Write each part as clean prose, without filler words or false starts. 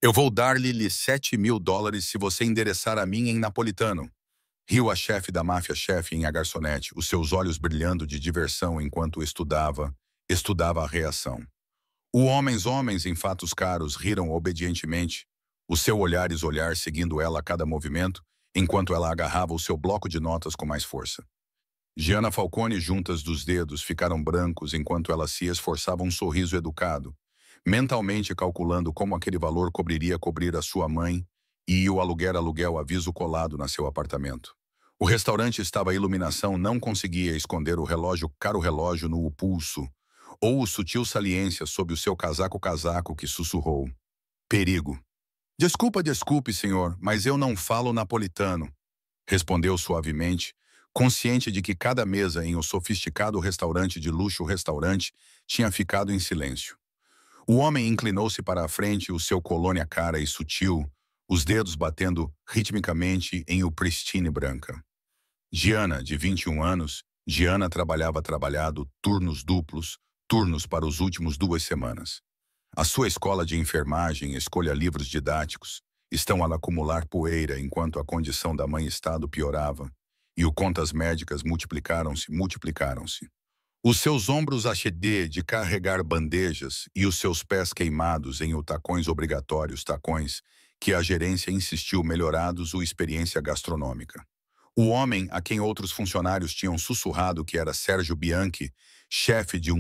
Eu vou dar-lhe $7.000 se você endereçar a mim em napolitano. Riu a chefe da máfia-chefe em a garçonete, os seus olhos brilhando de diversão enquanto estudava a reação. Homens em fatos caros riram obedientemente, o seu olhar seguindo ela a cada movimento, enquanto ela agarrava o seu bloco de notas com mais força. Gianna Falcone, juntas dos dedos, ficaram brancos enquanto ela se esforçava um sorriso educado, mentalmente calculando como aquele valor cobriria cobrir a sua mãe e o aluguel aviso colado na seu apartamento. O restaurante estava à iluminação, não conseguia esconder o caro relógio no pulso, ou o sutil saliência sob o seu casaco que sussurrou. Perigo. Desculpe, senhor, mas eu não falo napolitano, respondeu suavemente, consciente de que cada mesa em um sofisticado restaurante de luxo tinha ficado em silêncio. O homem inclinou-se para a frente, o seu colônia cara e sutil, os dedos batendo ritmicamente em o pristine branca. Gianna, de 21 anos, trabalhava turnos duplos, turnos para os últimos 2 semanas. A sua escola de enfermagem escolha livros didáticos, estão a acumular poeira enquanto a condição da mãe-estado piorava, e o contas médicas multiplicaram-se. Os seus ombros a de carregar bandejas e os seus pés queimados em tacões obrigatórios, tacões que a gerência insistiu melhorados ou experiência gastronômica. O homem, a quem outros funcionários tinham sussurrado que era Sérgio Bianchi, chefe de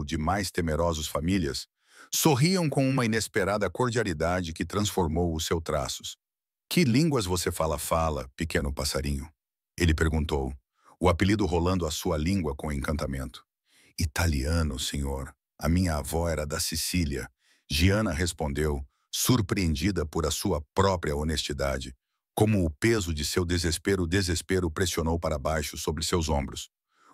de mais temerosos famílias, sorriam com uma inesperada cordialidade que transformou os seus traços. Que línguas você fala, pequeno passarinho? Ele perguntou, o apelido rolando a sua língua com encantamento. Italiano, senhor. A minha avó era da Sicília. Gianna respondeu, surpreendida por a sua própria honestidade, como o peso de seu desespero pressionou para baixo sobre seus ombros.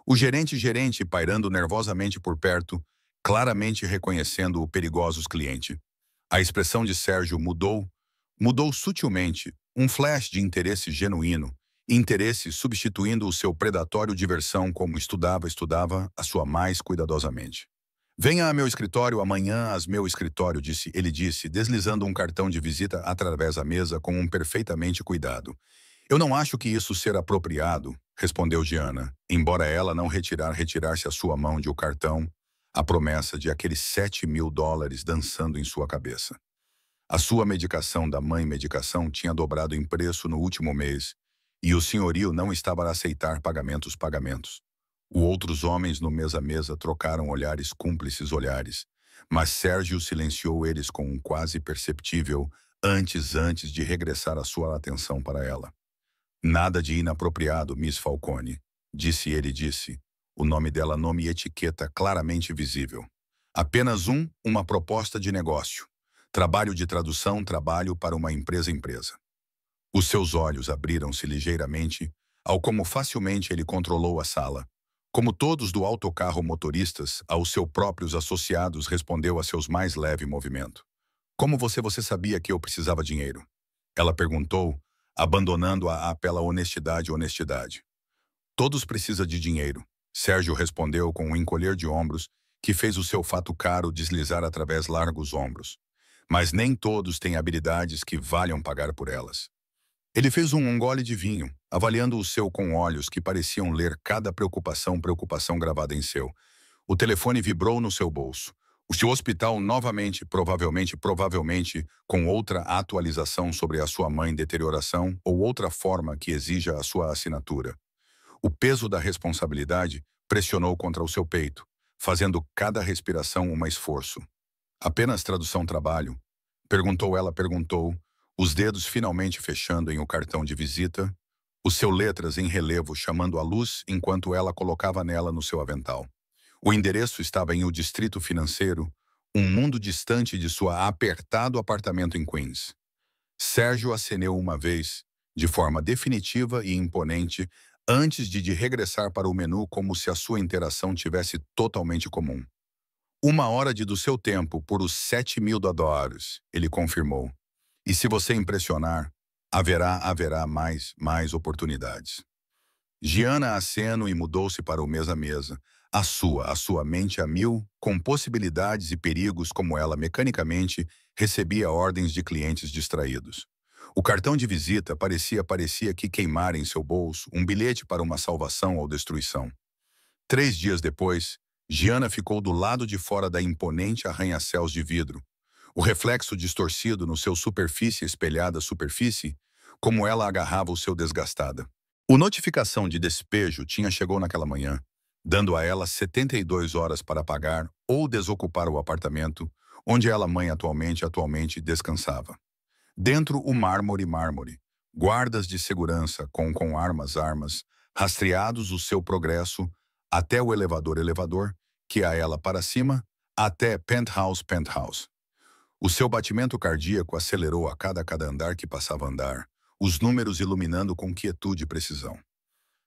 O gerente pairando nervosamente por perto, claramente reconhecendo o perigoso cliente. A expressão de Sérgio mudou sutilmente, um flash de interesse genuíno, interesse substituindo o seu predatório diversão como estudava a sua mais cuidadosamente. Venha a meu escritório amanhã meu escritório, ele disse, deslizando um cartão de visita através da mesa com um perfeitamente cuidado. Eu não acho que isso ser apropriado, respondeu Gianna, embora ela não retirasse a sua mão de o cartão, a promessa de aqueles $7.000 dançando em sua cabeça. A sua medicação da mãe medicação tinha dobrado em preço no último mês, e o senhorio não estava a aceitar pagamentos. Outros homens no mesa a mesa trocaram cúmplices olhares, mas Sérgio silenciou eles com um quase perceptível antes de regressar a sua atenção para ela. Nada de inapropriado, Miss Falcone, disse ele, o nome dela nome e etiqueta claramente visível. Apenas uma proposta de negócio. Trabalho de tradução, trabalho para uma empresa. Os seus olhos abriram-se ligeiramente ao como facilmente ele controlou a sala. Como todos do autocarro motoristas, aos seus próprios associados respondeu a seus mais leve movimento. Como você sabia que eu precisava dinheiro? Ela perguntou, abandonando-a pela honestidade. Todos precisam de dinheiro. Sérgio respondeu com um encolher de ombros que fez o seu fato caro deslizar através largos ombros. Mas nem todos têm habilidades que valham pagar por elas. Ele fez um gole de vinho, avaliando o seu com olhos que pareciam ler cada preocupação gravada em seu. O telefone vibrou no seu bolso. O seu hospital novamente, provavelmente, com outra atualização sobre a sua mãe deterioração ou outra forma que exija a sua assinatura. O peso da responsabilidade pressionou contra o seu peito, fazendo cada respiração um esforço. Apenas tradução trabalho? Perguntou, os dedos finalmente fechando em o cartão de visita, o seu letras em relevo chamando a luz enquanto ela colocava nela no seu avental. O endereço estava em o distrito financeiro, um mundo distante de sua apertado apartamento em Queens. Sérgio acenou uma vez, de forma definitiva e imponente, antes de regressar para o menu como se a sua interação tivesse totalmente comum. 1 hora do seu tempo por os $7.000, ele confirmou. E se você impressionar, haverá mais oportunidades. Gianna aceno e mudou-se para o mesa a mesa, A sua mente a mil, com possibilidades e perigos como ela mecanicamente recebia ordens de clientes distraídos. O cartão de visita parecia que queimara em seu bolso um bilhete para uma salvação ou destruição. 3 dias depois, Gianna ficou do lado de fora da imponente arranha-céus de vidro. O reflexo distorcido no seu superfície espelhada superfície, como ela agarrava o seu desgastada. O notificação de despejo chegou naquela manhã, dando a ela 72 horas para pagar ou desocupar o apartamento onde ela mãe atualmente descansava. Dentro o mármore, guardas de segurança com armas, rastreados o seu progresso até o elevador, que a ela para cima, até penthouse. O seu batimento cardíaco acelerou a cada andar que passava a andar, os números iluminando com quietude e precisão.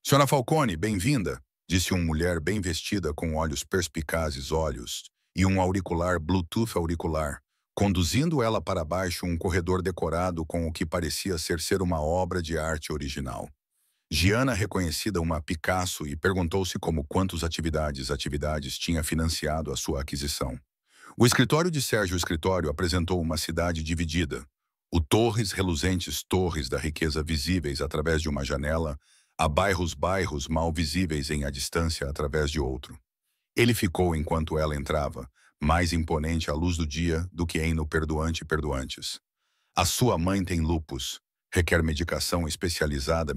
Senhora Falcone, bem-vinda, disse uma mulher bem vestida com olhos perspicazes e um auricular Bluetooth auricular, conduzindo ela para baixo um corredor decorado com o que parecia ser uma obra de arte original. Gianna, reconhecida uma Picasso, e perguntou-se como quantas atividades tinha financiado a sua aquisição. O escritório de Sérgio Escritório apresentou uma cidade dividida. O reluzentes torres da riqueza visíveis através de uma janela, a bairros mal visíveis à distância através de outro. Ele ficou enquanto ela entrava, mais imponente à luz do dia do que no perdoantes. A sua mãe tem lupus, requer medicação especializada.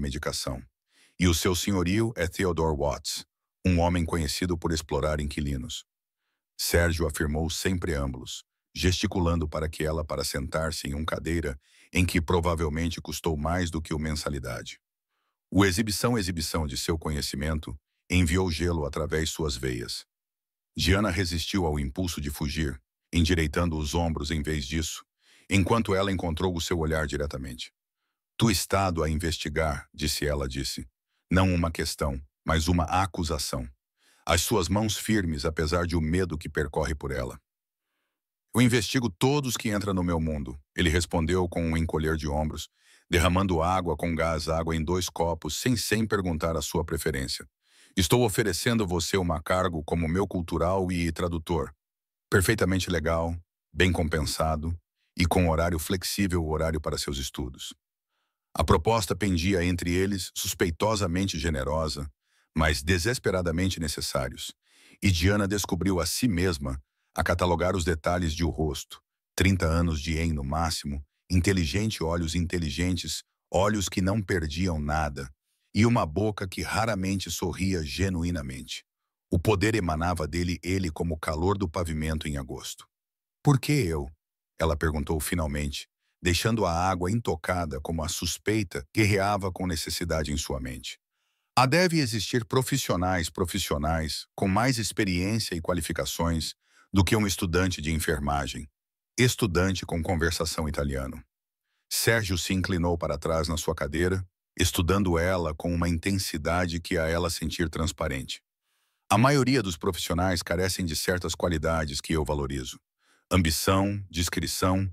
E o seu senhorio é Theodore Watts, um homem conhecido por explorar inquilinos. Sérgio afirmou sem preâmbulos, gesticulando para sentar-se em uma cadeira em que provavelmente custou mais do que uma mensalidade. O exibição de seu conhecimento enviou gelo através suas veias. Gianna resistiu ao impulso de fugir, endireitando os ombros em vez disso, enquanto ela encontrou o seu olhar diretamente. Tu estado a investigar, disse. Não uma questão, mas uma acusação. As suas mãos firmes, apesar de o medo que percorre por ela. Eu investigo todos que entram no meu mundo, ele respondeu com um encolher de ombros, derramando água em 2 copos sem perguntar a sua preferência. Estou oferecendo você uma cargo como meu cultural e tradutor. Perfeitamente legal, bem compensado e com horário flexível, horário para seus estudos. A proposta pendia entre eles, suspeitosamente generosa, mas desesperadamente necessários. E Gianna descobriu a si mesma a catalogar os detalhes de o rosto. 30 anos de no máximo, olhos inteligentes, olhos que não perdiam nada, e uma boca que raramente sorria genuinamente. O poder emanava ele como o calor do pavimento em agosto. Por que eu? Ela perguntou finalmente, deixando a água intocada como a suspeita guerreava com necessidade em sua mente. Deve existir profissionais com mais experiência e qualificações do que um estudante de enfermagem, estudante com conversação italiano. Sérgio se inclinou para trás na sua cadeira, estudando ela com uma intensidade que a ela sentir transparente. A maioria dos profissionais carecem de certas qualidades que eu valorizo: ambição, discrição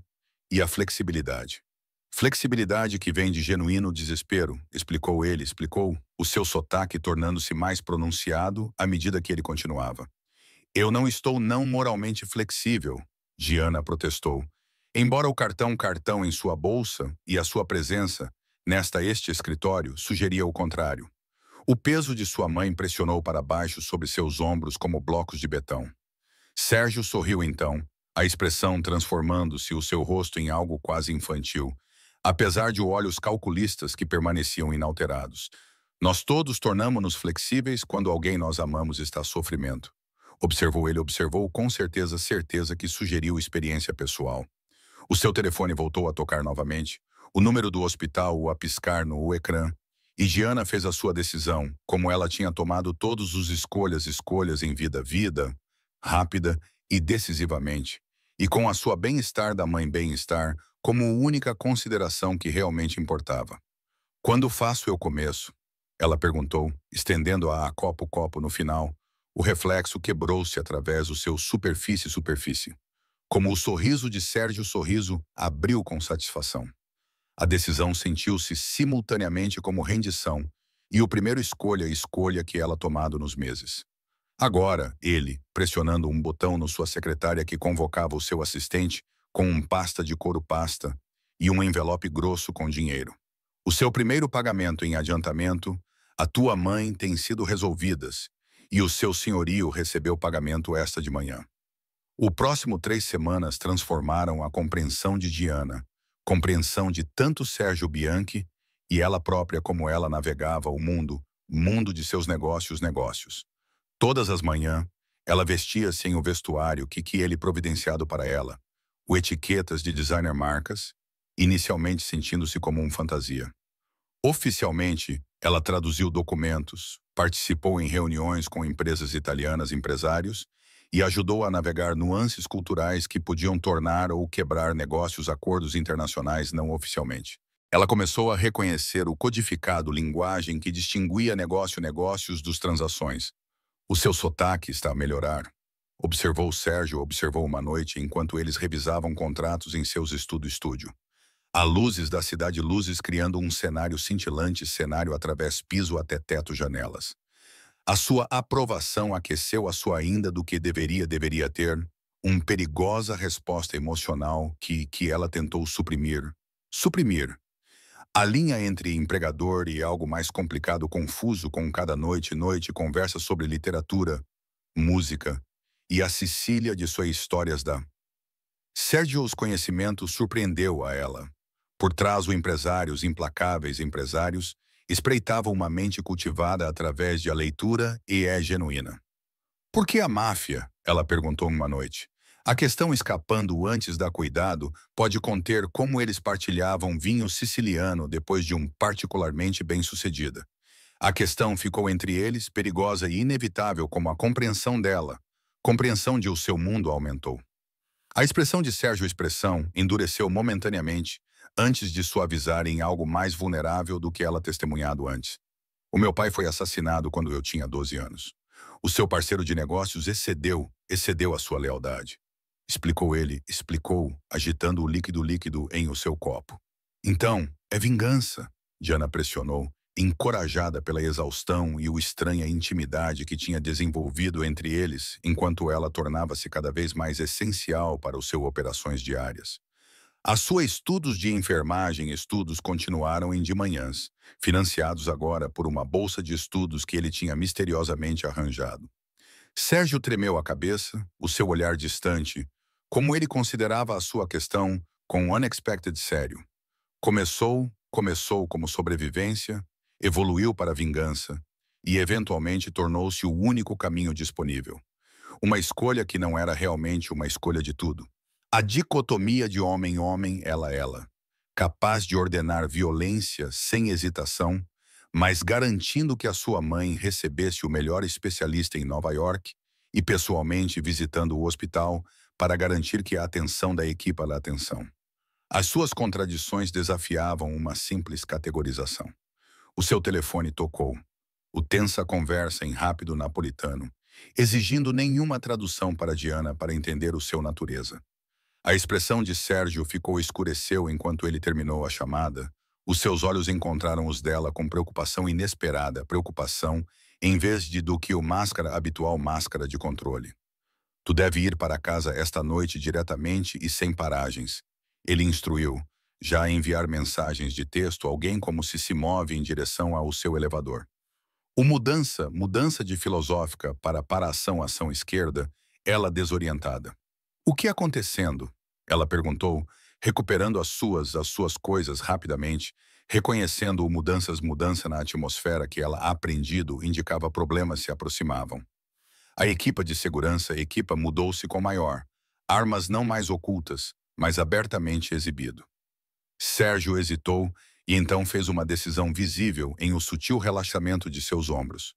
e a flexibilidade. Flexibilidade que vem de genuíno desespero, explicou, o seu sotaque tornando-se mais pronunciado à medida que ele continuava. Eu não estou não moralmente flexível, Gianna protestou. Embora o cartão em sua bolsa e a sua presença este escritório sugeria o contrário. O peso de sua mãe pressionou para baixo sobre seus ombros como blocos de betão. Sérgio sorriu então, a expressão transformando-se o seu rosto em algo quase infantil, apesar de olhos calculistas que permaneciam inalterados. Nós todos tornamo-nos flexíveis quando alguém nós amamos está a sofrimento. Observou com certeza que sugeriu experiência pessoal. O seu telefone voltou a tocar novamente, o número do hospital a piscar no ecrã, e Gianna fez a sua decisão, como ela tinha tomado todos os escolhas em vida, rápida e decisivamente, e com a sua bem-estar da mãe bem-estar como única consideração que realmente importava. Quando faço eu começo? Ela perguntou, estendendo a copo no final. O reflexo quebrou-se através do seu superfície. Como o sorriso de Sérgio abriu com satisfação. A decisão sentiu-se simultaneamente como rendição e o primeiro escolha que ela tomado nos meses. Agora, ele, pressionando um botão no sua secretária que convocava o seu assistente com um pasta de couro pasta e um envelope grosso com dinheiro. O seu primeiro pagamento em adiantamento, a tua mãe tem sido resolvidas e o seu senhorio recebeu pagamento esta de manhã. O próximo 3 semanas transformaram a compreensão de Diana, compreensão de tanto Sérgio Bianchi e ela própria como ela navegava o mundo de seus negócios. Todas as manhãs, ela vestia-se em o vestuário que ele providenciado para ela, o etiquetas de designer marcas, inicialmente sentindo-se como um fantasia. Oficialmente, ela traduziu documentos, participou em reuniões com empresas italianas empresários e ajudou a navegar nuances culturais que podiam tornar ou quebrar acordos internacionais não oficialmente. Ela começou a reconhecer o codificado linguagem que distinguia negócios dos transações. O seu sotaque está a melhorar. Observou Sérgio, observou uma noite enquanto eles revisavam contratos em seus estúdio. Há luzes da cidade, luzes criando um cenário cintilante, cenário através piso até teto, janelas. A sua aprovação aqueceu a sua ainda do que deveria ter, uma perigosa resposta emocional que ela tentou suprimir. A linha entre empregador e algo mais complicado, confuso com cada noite, conversa sobre literatura, música e a Sicília de suas histórias da... Sérgio, os conhecimentos surpreendeu a ela. Por trás, os implacáveis empresários, espreitavam uma mente cultivada através de a leitura e é genuína. Por que a máfia? Ela perguntou uma noite. A questão escapando antes da cuidado pode conter como eles partilhavam vinho siciliano depois de um particularmente bem-sucedida. A questão ficou entre eles, perigosa e inevitável como a compreensão dela. Compreensão de o seu mundo aumentou. A expressão de Sérgio endureceu momentaneamente, antes de suavizar em algo mais vulnerável do que ela testemunhado antes. O meu pai foi assassinado quando eu tinha 12 anos. O seu parceiro de negócios excedeu a sua lealdade. Explicou ele, agitando o líquido em o seu copo. Então, é vingança, Diana pressionou, encorajada pela exaustão e o estranha intimidade que tinha desenvolvido entre eles, enquanto ela tornava-se cada vez mais essencial para os seus operações diárias. A sua estudos de enfermagem continuaram de manhãs, financiados agora por uma bolsa de estudos que ele tinha misteriosamente arranjado. Sérgio tremeu a cabeça, o seu olhar distante, como ele considerava a sua questão com unexpected sério. Começou como sobrevivência, evoluiu para vingança e eventualmente tornou-se o único caminho disponível. Uma escolha que não era realmente uma escolha de tudo. A dicotomia de homem-homem, ela, capaz de ordenar violência sem hesitação, mas garantindo que a sua mãe recebesse o melhor especialista em Nova York e pessoalmente visitando o hospital para garantir que a atenção da equipe era atenção. As suas contradições desafiavam uma simples categorização. O seu telefone tocou. O tensa conversa em rápido napolitano, exigindo nenhuma tradução para Diana para entender o seu natureza. A expressão de Sérgio escureceu enquanto ele terminou a chamada. Os seus olhos encontraram os dela com preocupação inesperada, em vez de do que habitual máscara de controle. Tu deve ir para casa esta noite diretamente e sem paragens. Ele instruiu, já a enviar mensagens de texto alguém como se move em direção ao seu elevador. Mudança de filosófica para ação esquerda, ela desorientada. O que acontecendo? Ela perguntou, recuperando as suas coisas rapidamente, reconhecendo o mudança na atmosfera que ela aprendido indicava problemas se aproximavam. A equipa de segurança mudou-se com maior, armas não mais ocultas, mas abertamente exibido. Sérgio hesitou e então fez uma decisão visível em o sutil relaxamento de seus ombros.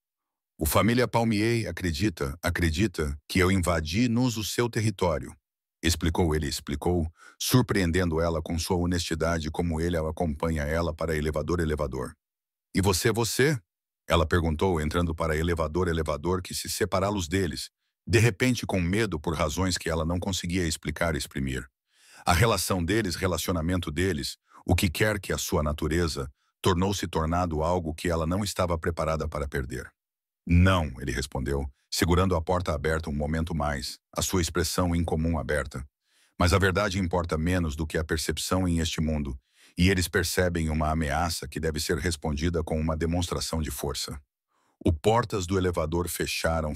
O família Palmier acredita que eu invadi-nos o seu território. Ele, surpreendendo ela com sua honestidade como ele acompanha ela para elevador. E você? Ela perguntou, entrando para elevador que se separá-los deles, de repente com medo por razões que ela não conseguia exprimir. A relacionamento deles, o que quer que a sua natureza, tornado algo que ela não estava preparada para perder. Não, ele respondeu, segurando a porta aberta um momento mais, a sua expressão incomum aberta. Mas a verdade importa menos do que a percepção em este mundo, e eles percebem uma ameaça que deve ser respondida com uma demonstração de força. O portas do elevador fecharam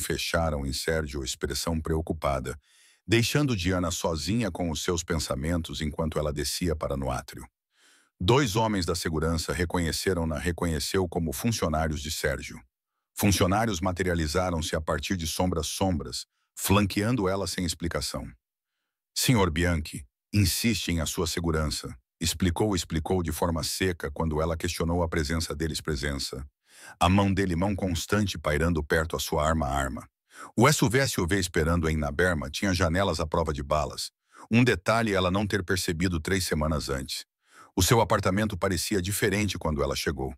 em Sérgio expressão preocupada, deixando Diana sozinha com os seus pensamentos enquanto ela descia para no átrio. Dois homens da segurança reconheceu como funcionários de Sérgio. Funcionários materializaram-se a partir de sombras, flanqueando ela sem explicação. Senhor Bianchi, insiste em a sua segurança. Explicou de forma seca quando ela questionou a presença deles. A mão dele, mão constante, pairando perto a sua arma. O SUV esperando em Naberma tinha janelas à prova de balas. Um detalhe ela não ter percebido 3 semanas antes. O seu apartamento parecia diferente quando ela chegou.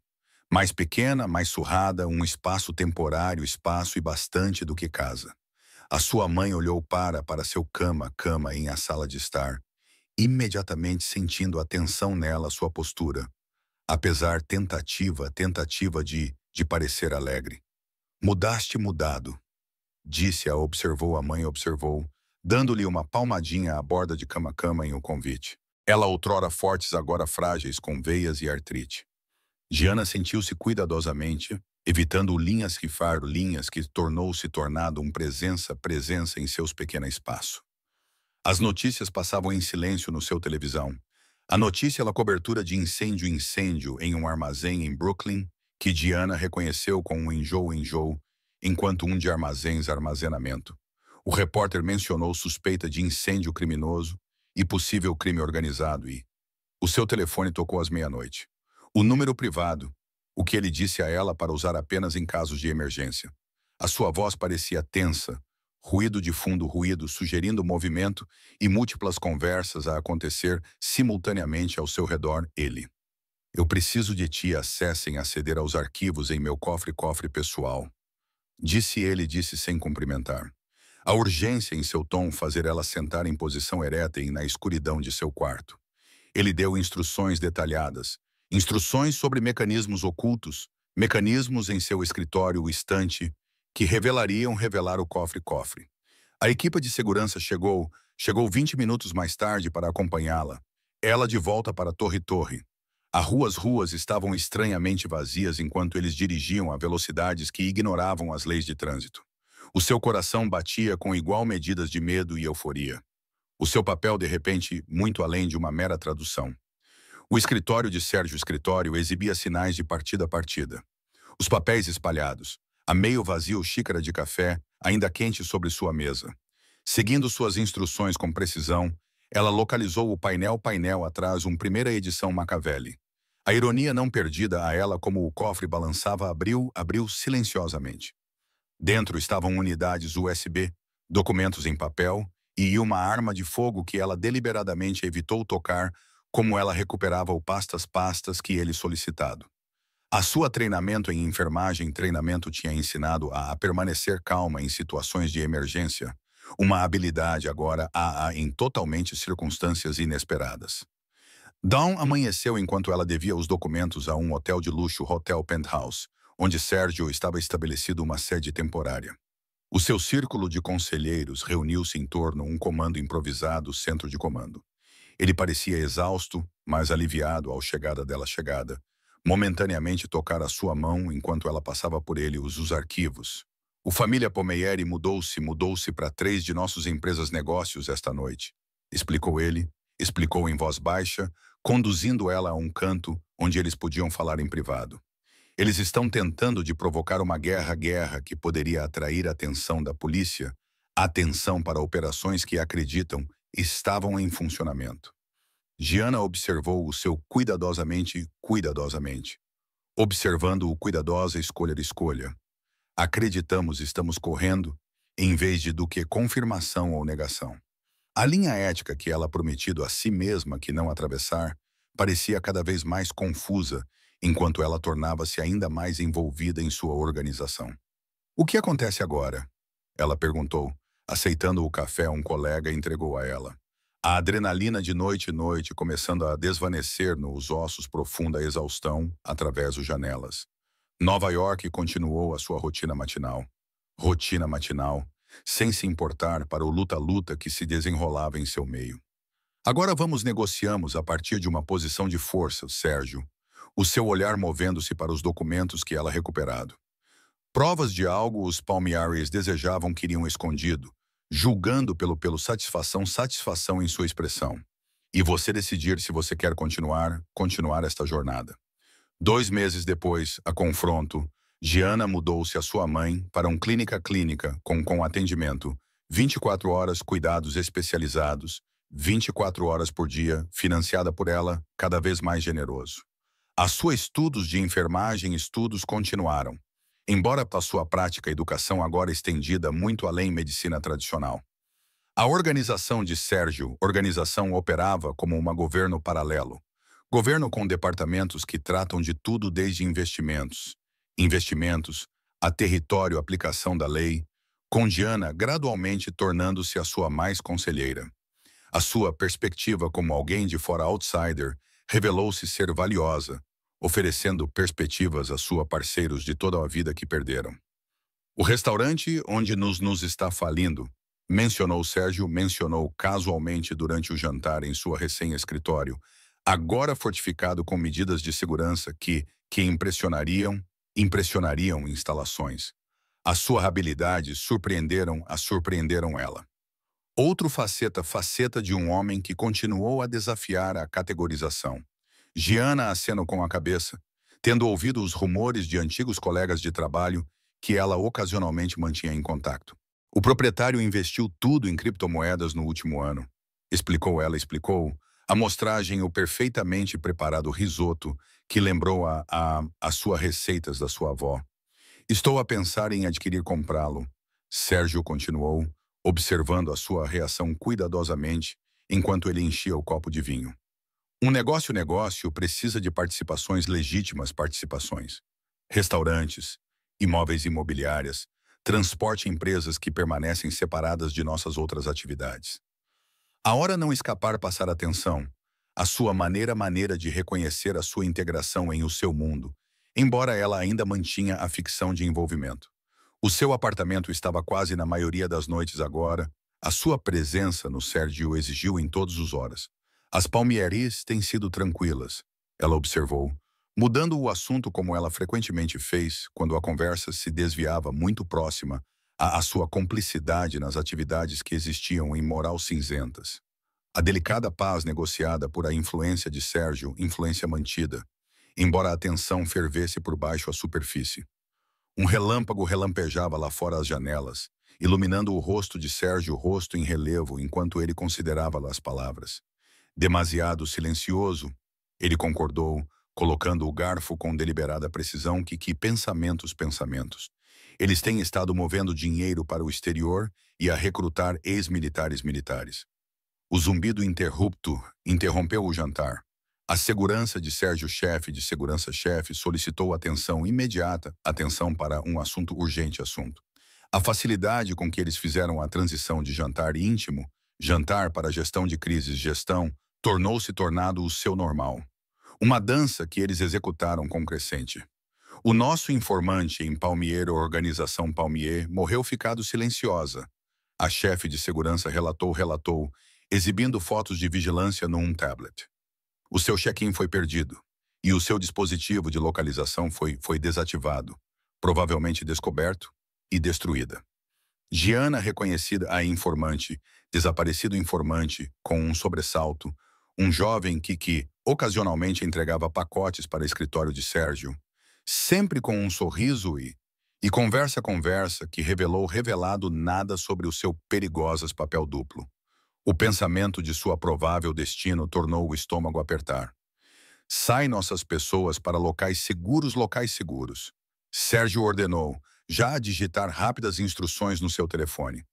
Mais pequena, mais surrada, um espaço temporário, espaço e bastante do que casa. A sua mãe olhou para seu cama em a sala de estar, imediatamente sentindo a tensão nela, sua postura. Apesar tentativa de parecer alegre. Mudaste mudado, disse-a, a mãe observou, dando-lhe uma palmadinha à borda de cama em um convite. Ela outrora fortes, agora frágeis, com veias e artrite. Diana sentiu-se cuidadosamente, evitando linhas que tornado presença em seus pequeno espaço. As notícias passavam em silêncio no seu televisão. A notícia era a cobertura de incêndio em um armazém em Brooklyn, que Diana reconheceu com um enjoo, enquanto um de armazenamento. O repórter mencionou suspeita de incêndio criminoso e possível crime organizado e... O seu telefone tocou às 00h. O número privado, o que ele disse a ela para usar apenas em casos de emergência. A sua voz parecia tensa, ruído de fundo, sugerindo movimento e múltiplas conversas a acontecer simultaneamente ao seu redor. Ele. Eu preciso de ti, aceder aos arquivos em meu cofre pessoal. Disse sem cumprimentar. A urgência em seu tom fazer ela sentar em posição ereta e na escuridão de seu quarto. Ele deu instruções detalhadas. Instruções sobre mecanismos ocultos, mecanismos em seu escritório, estante, que revelar o cofre. A equipe de segurança chegou 20 minutos mais tarde para acompanhá-la. Ela de volta para Torre. As ruas estavam estranhamente vazias enquanto eles dirigiam a velocidades que ignoravam as leis de trânsito. O seu coração batia com igual medidas de medo e euforia. O seu papel, de repente, muito além de uma mera tradução. O escritório de Sérgio exibia sinais de partida. Os papéis espalhados, a meio vazio xícara de café, ainda quente sobre sua mesa. Seguindo suas instruções com precisão, ela localizou o painel atrás, primeira edição Machiavelli. A ironia não perdida a ela como o cofre balançava abriu silenciosamente. Dentro estavam unidades USB, documentos em papel e uma arma de fogo que ela deliberadamente evitou tocar, como ela recuperava o pastas que ele solicitado. A sua treinamento em enfermagem tinha ensinado a permanecer calma em situações de emergência, uma habilidade agora em totalmente circunstâncias inesperadas. Dawn amanheceu enquanto ela devia os documentos a um hotel de luxo, Hotel Penthouse, onde Sérgio estava estabelecido uma sede temporária. O seu círculo de conselheiros reuniu-se em torno um comando improvisado, centro de comando. Ele parecia exausto, mas aliviado ao chegada. Momentaneamente tocar a sua mão enquanto ela passava por ele os arquivos. O família Pomeieri mudou-se para 3 de nossas empresas negócios esta noite. Explicou em voz baixa, conduzindo ela a um canto onde eles podiam falar em privado. Eles estão tentando de provocar uma guerra que poderia atrair a atenção da polícia, atenção para operações que acreditam estavam em funcionamento. Diana observou o seu cuidadosamente, observando-o cuidadosa escolha. Acreditamos, estamos correndo, em vez de do que confirmação ou negação. A linha ética que ela prometido a si mesma que não atravessar parecia cada vez mais confusa, enquanto ela tornava-se ainda mais envolvida em sua organização. O que acontece agora? Ela perguntou. Aceitando o café, um colega entregou a ela. A adrenalina de noite começando a desvanecer nos ossos, profunda exaustão através das janelas. Nova York continuou a sua rotina matinal, sem se importar para o luta-luta que se desenrolava em seu meio. Agora negociamos a partir de uma posição de força, Sérgio, o seu olhar movendo-se para os documentos que ela recuperado. Provas de algo os Palmiares desejavam que iriam escondido, julgando pelo satisfação em sua expressão. E você decidir se você quer continuar esta jornada. 2 meses depois, a confronto, Giana mudou-se a sua mãe para um clínica com atendimento, 24 horas cuidados especializados, 24 horas por dia, financiada por ela, cada vez mais generoso. A sua estudos de enfermagem estudos continuaram, embora a sua prática educação agora estendida muito além medicina tradicional. A organização de Sérgio, organização operava como um governo paralelo. Governo com departamentos que tratam de tudo desde investimentos, a território, aplicação da lei, com Diana gradualmente tornando-se a sua mais conselheira. A sua perspectiva como alguém de fora outsider revelou-se ser valiosa, oferecendo perspectivas a sua parceiros de toda a vida que perderam. O restaurante onde nos está falindo, mencionou casualmente durante o jantar em sua recém-escritório, agora fortificado com medidas de segurança que impressionariam instalações. A sua habilidade surpreenderam ela. Outro faceta de um homem que continuou a desafiar a categorização. Giana acenou com a cabeça, tendo ouvido os rumores de antigos colegas de trabalho que ela ocasionalmente mantinha em contato. O proprietário investiu tudo em criptomoedas no último ano. Explicou, amostragem o perfeitamente preparado risoto que lembrou as suas receitas da sua avó. Estou a pensar em comprá-lo. Sérgio continuou, observando a sua reação cuidadosamente, enquanto ele enchia o copo de vinho. Um negócio precisa de legítimas participações. Restaurantes, imóveis imobiliárias, transporte empresas que permanecem separadas de nossas outras atividades. A hora não escapar passar atenção, a sua maneira de reconhecer a sua integração em o seu mundo, embora ela ainda mantinha a ficção de envolvimento. O seu apartamento estava quase na maioria das noites agora, a sua presença no Sérgio exigiu em todas as horas. As Palmieri têm sido tranquilas, ela observou, mudando o assunto como ela frequentemente fez quando a conversa se desviava muito próxima à sua cumplicidade nas atividades que existiam em moral cinzentas. A delicada paz negociada por a influência de Sérgio, influência mantida, embora a tensão fervesse por baixo a superfície. Um relâmpago relampejava lá fora as janelas, iluminando o rosto de Sérgio, rosto em relevo, enquanto ele considerava as palavras. Demasiado silencioso, ele concordou, colocando o garfo com deliberada precisão que pensamentos. Eles têm estado movendo dinheiro para o exterior e a recrutar militares. O zumbido interrompeu o jantar. A segurança de Sérgio, chefe de segurança-chefe, solicitou atenção para um urgente assunto. A facilidade com que eles fizeram a transição de jantar para gestão de crises, tornou-se o seu normal. Uma dança que eles executaram com crescente. O nosso informante em Palmier, organização Palmier, morreu ficado silenciosa. A chefe de segurança relatou, exibindo fotos de vigilância num tablet. O seu check-in foi perdido, e o seu dispositivo de localização foi desativado, provavelmente descoberto e destruída. Giana reconhecida a informante, desaparecido informante, com um sobressalto, um jovem que ocasionalmente entregava pacotes para o escritório de Sérgio, sempre com um sorriso e conversa que revelado nada sobre o seu perigoso papel duplo. O pensamento de sua provável destino tornou o estômago apertar. Sai nossas pessoas para locais seguros. Sérgio ordenou, já a digitar rápidas instruções no seu telefone.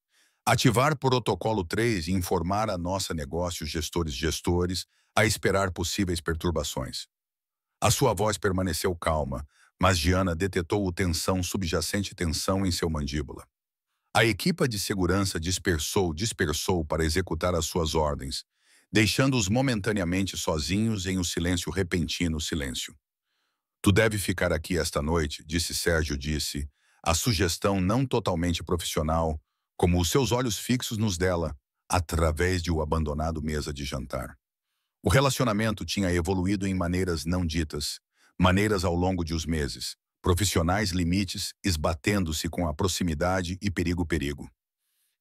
Ativar protocolo 3 e informar a nossa negócio gestores a esperar possíveis perturbações. A sua voz permaneceu calma, mas Giana detetou subjacente tensão em seu mandíbula. A equipa de segurança dispersou para executar as suas ordens, deixando-os momentaneamente sozinhos em um repentino silêncio. Tu deve ficar aqui esta noite, disse Sérgio, disse, a sugestão não totalmente profissional, como os seus olhos fixos nos dela, através de o abandonado mesa de jantar. O relacionamento tinha evoluído em maneiras não ditas, maneiras ao longo de os meses, profissionais limites esbatendo-se com a proximidade e perigo-perigo.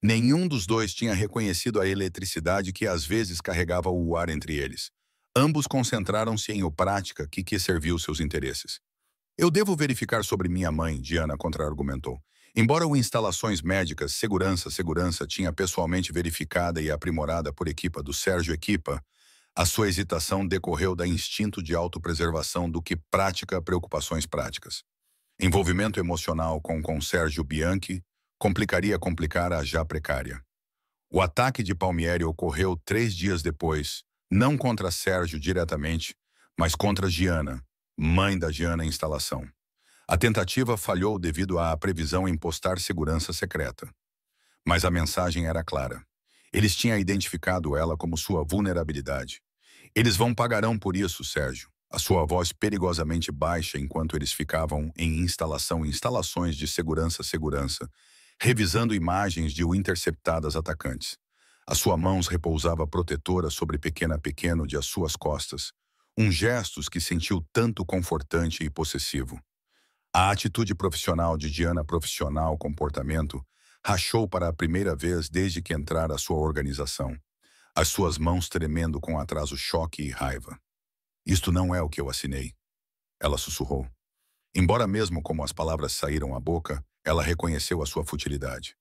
Nenhum dos dois tinha reconhecido a eletricidade que às vezes carregava o ar entre eles. Ambos concentraram-se em o prática que serviu seus interesses. Eu devo verificar sobre minha mãe, Diana contra-argumentou. Embora o instalações médicas, segurança tinha pessoalmente verificada e aprimorada por equipa do Sérgio Equipa, a sua hesitação decorreu da instinto de autopreservação do que prática preocupações práticas. Envolvimento emocional com Sérgio Bianchi complicaria complicar a já precária. O ataque de Palmieri ocorreu 3 dias depois, não contra Sérgio diretamente, mas contra Giana, mãe da Giana instalação. A tentativa falhou devido à previsão em postar segurança secreta. Mas a mensagem era clara. Eles tinham identificado ela como sua vulnerabilidade. Eles pagarão por isso, Sérgio. A sua voz perigosamente baixa enquanto eles ficavam em instalações de segurança, revisando imagens de o interceptadas atacantes. As suas mãos repousava protetora sobre pequeno de as suas costas, gestos que sentiu tanto confortante e possessivo. A atitude profissional de Diana comportamento, rachou para a primeira vez desde que entrara a sua organização, as suas mãos tremendo com atraso, choque e raiva. Isto não é o que eu assinei, ela sussurrou. Embora mesmo como as palavras saíram à boca, ela reconheceu a sua futilidade.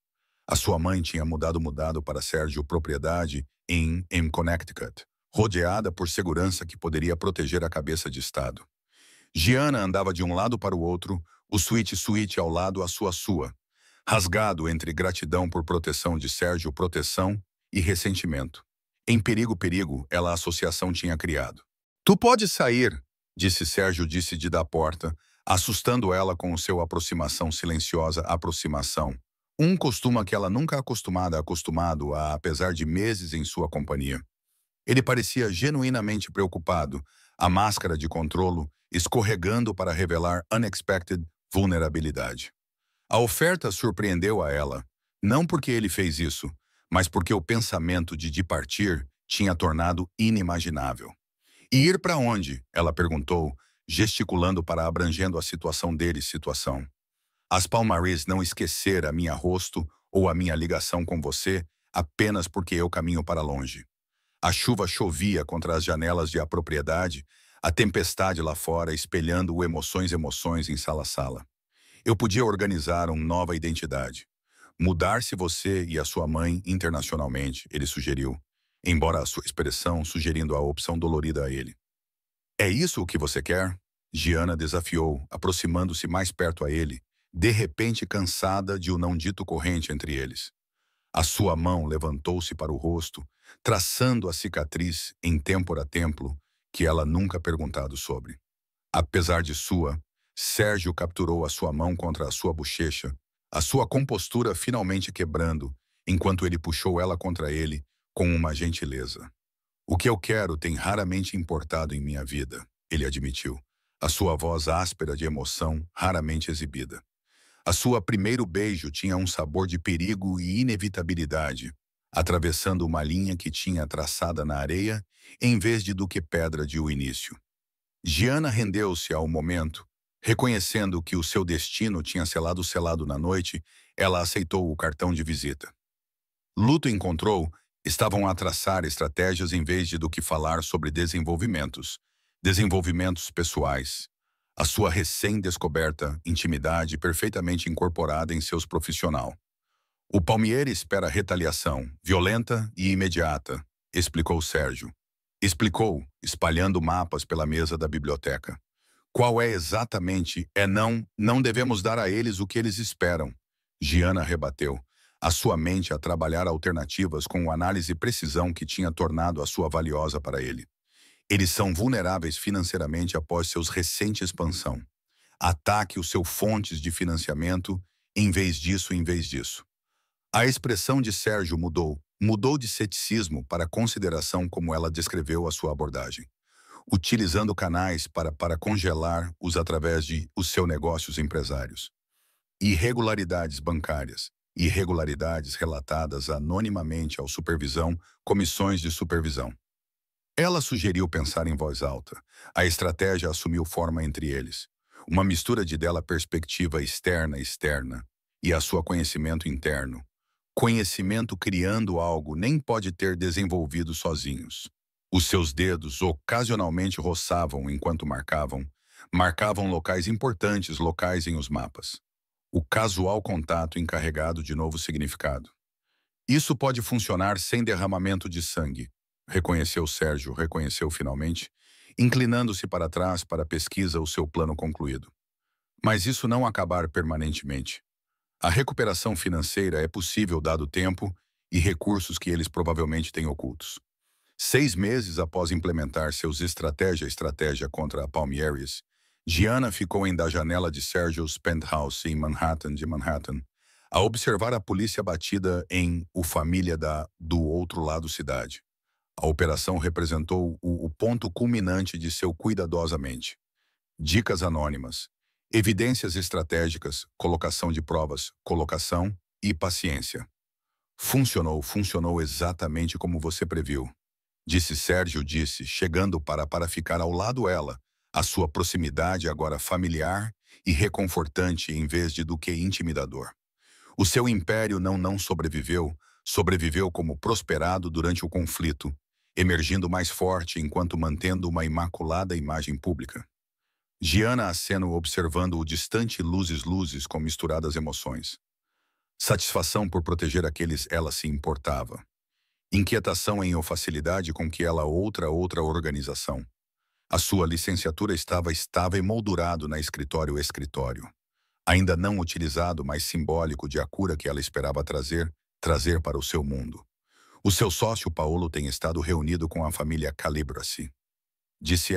A sua mãe tinha mudado para Sérgio propriedade em Connecticut, rodeada por segurança que poderia proteger a cabeça de Estado. Giana andava de um lado para o outro, o suíte ao lado a sua, rasgado entre gratidão por proteção de Sérgio, proteção e ressentimento. Em perigo, ela a associação tinha criado. Tu pode sair, disse Sérgio, disse da porta, assustando ela com o seu silenciosa aproximação. Costuma que ela nunca acostumado a, apesar de meses em sua companhia. Ele parecia genuinamente preocupado, a máscara de controlo escorregando para revelar unexpected vulnerabilidade. A oferta surpreendeu a ela, não porque ele fez isso, mas porque o pensamento de partir tinha tornado inimaginável. E ir para onde? Ela perguntou, gesticulando para abrangendo a situação dele, As Palmares não esquecer a minha rosto ou a minha ligação com você apenas porque eu caminho para longe. A chuva chovia contra as janelas de a propriedade, a tempestade lá fora espelhando emoções em sala. Eu podia organizar uma nova identidade. Mudar-se você e a sua mãe internacionalmente, ele sugeriu, embora a sua expressão sugerindo a opção dolorida a ele. É isso o que você quer? Giana desafiou, aproximando-se mais perto a ele, de repente cansada de o não dito corrente entre eles. A sua mão levantou-se para o rosto, traçando a cicatriz em têmpora templo que ela nunca perguntado sobre. Apesar de Sérgio capturou a sua mão contra a sua bochecha, a sua compostura finalmente quebrando, enquanto ele puxou ela contra ele com uma gentileza. O que eu quero tem raramente importado em minha vida, ele admitiu, a sua voz áspera de emoção raramente exibida. A sua primeiro beijo tinha um sabor de perigo e inevitabilidade, atravessando uma linha que tinha traçada na areia, em vez de do que pedra de o início. Giana rendeu-se ao momento, reconhecendo que o seu destino tinha selado na noite, ela aceitou o cartão de visita. Luto encontrou, estavam a traçar estratégias em vez de do que falar sobre desenvolvimentos pessoais. A sua recém-descoberta intimidade perfeitamente incorporada em seus profissional. O Palmieri espera retaliação, violenta e imediata, explicou Sérgio. Explicou, espalhando mapas pela mesa da biblioteca. Qual é exatamente? Não devemos dar a eles o que eles esperam. Giana rebateu, a sua mente a trabalhar alternativas com uma análise e precisão que tinha tornado a sua valiosa para ele. Eles são vulneráveis financeiramente após seus recente expansão. Ataque o seu fontes de financiamento em vez disso. A expressão de Sérgio mudou de ceticismo para consideração como ela descreveu a sua abordagem. utilizando canais para congelar-os através de os seus negócios empresários. Irregularidades bancárias. Irregularidades relatadas anonimamente ao supervisão, comissões de supervisão. Ela sugeriu pensar em voz alta. A estratégia assumiu forma entre eles. Uma mistura de dela perspectiva externa e a sua conhecimento interno. Conhecimento criando algo nem pode ter desenvolvido sozinhos. Os seus dedos ocasionalmente roçavam enquanto marcavam locais importantes, locais em os mapas. O casual contato encarregado de novo significado. Isso pode funcionar sem derramamento de sangue, reconheceu Sérgio, reconheceu finalmente, inclinando-se para trás para a pesquisa o seu plano concluído. Mas isso não acabar permanentemente. A recuperação financeira é possível dado o tempo e recursos que eles provavelmente têm ocultos. 6 meses após implementar seus estratégia contra a Palmieri's, Gianna ficou da janela de Sergio's penthouse em Manhattan, a observar a polícia batida em o família do outro lado cidade. A operação representou o ponto culminante de seu cuidadosamente. Dicas anônimas, evidências estratégicas, colocação de provas, colocação e paciência. Funcionou exatamente como você previu. Disse Sérgio, chegando para ficar ao lado ela, a sua proximidade agora familiar e reconfortante em vez de do que intimidador. O seu império não sobreviveu como prosperado durante o conflito, emergindo mais forte enquanto mantendo uma imaculada imagem pública. Gianna aceno observando o distante luzes com misturadas emoções. Satisfação por proteger aqueles ela se importava. Inquietação em facilidade com que ela outra organização. A sua licenciatura estava emoldurado na escritório. Ainda não utilizado, mas simbólico de a cura que ela esperava trazer para o seu mundo. O seu sócio Paulo tem estado reunido com a família Calibracy. Disse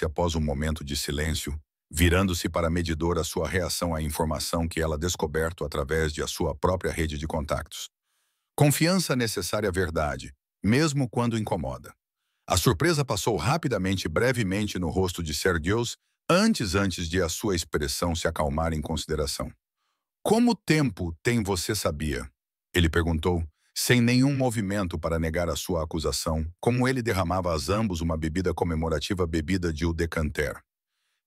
após um momento de silêncio, virando-se para a medidora sua reação à informação que ela descoberto através de a sua própria rede de contatos. Confiança necessária verdade, mesmo quando incomoda. A surpresa passou brevemente no rosto de Sergios, antes de a sua expressão se acalmar em consideração. Como tempo tem você sabia? Ele perguntou, sem nenhum movimento para negar a sua acusação, como ele derramava a ambos uma bebida comemorativa bebida de o decanter.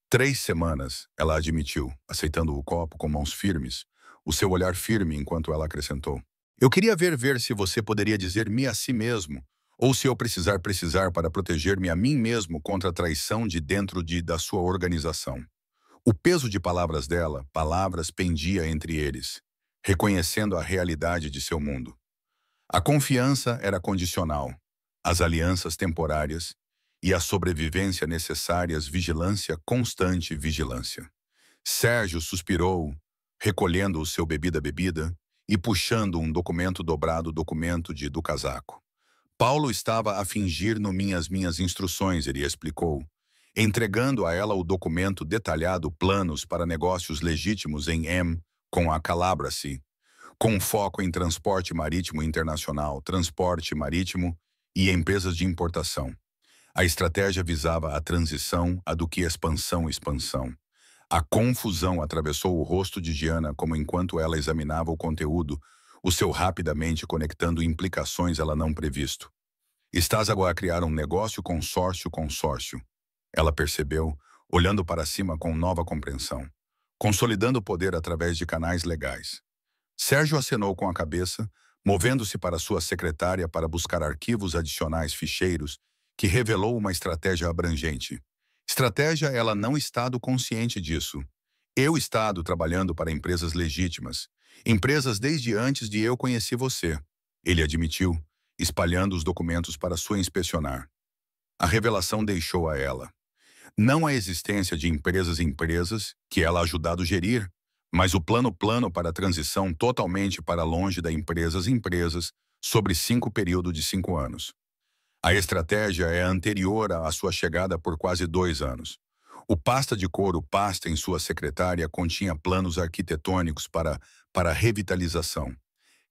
3 semanas, ela admitiu, aceitando o copo com mãos firmes, o seu olhar firme enquanto ela acrescentou. Eu queria ver se você poderia dizer-me a si mesmo, ou se eu precisar para proteger-me a mim mesmo contra a traição de dentro da sua organização. O peso de palavras dela, pendia entre eles, reconhecendo a realidade de seu mundo. A confiança era condicional, as alianças temporárias e a sobrevivência necessárias constante vigilância. Sérgio suspirou, recolhendo o seu bebida e puxando um documento dobrado do casaco. Paulo estava a fingir no minhas instruções, ele explicou, entregando a ela o documento detalhado planos para negócios legítimos em com a Calabracy, com foco em transporte marítimo internacional, transporte marítimo e empresas de importação. A estratégia visava a transição, a do que expansão. A confusão atravessou o rosto de Gianna como enquanto ela examinava o conteúdo, o seu rapidamente conectando implicações ela não previsto. Estás agora a criar um negócio consórcio. Ela percebeu, olhando para cima com nova compreensão, consolidando o poder através de canais legais. Sérgio acenou com a cabeça, movendo-se para sua secretária para buscar arquivos adicionais ficheiros, que revelou uma estratégia abrangente. Estratégia ela não estado consciente disso. Eu estado trabalhando para empresas legítimas. Empresas desde antes de eu conhecer você. Ele admitiu, espalhando os documentos para sua inspecionar. A revelação deixou a ela. Não a existência de empresas que ela ajudado a gerir, mas o plano para a transição totalmente para longe da empresas sobre período de 5 anos. A estratégia é anterior à sua chegada por quase 2 anos. O pasta de couro em sua secretária continha planos arquitetônicos para revitalização.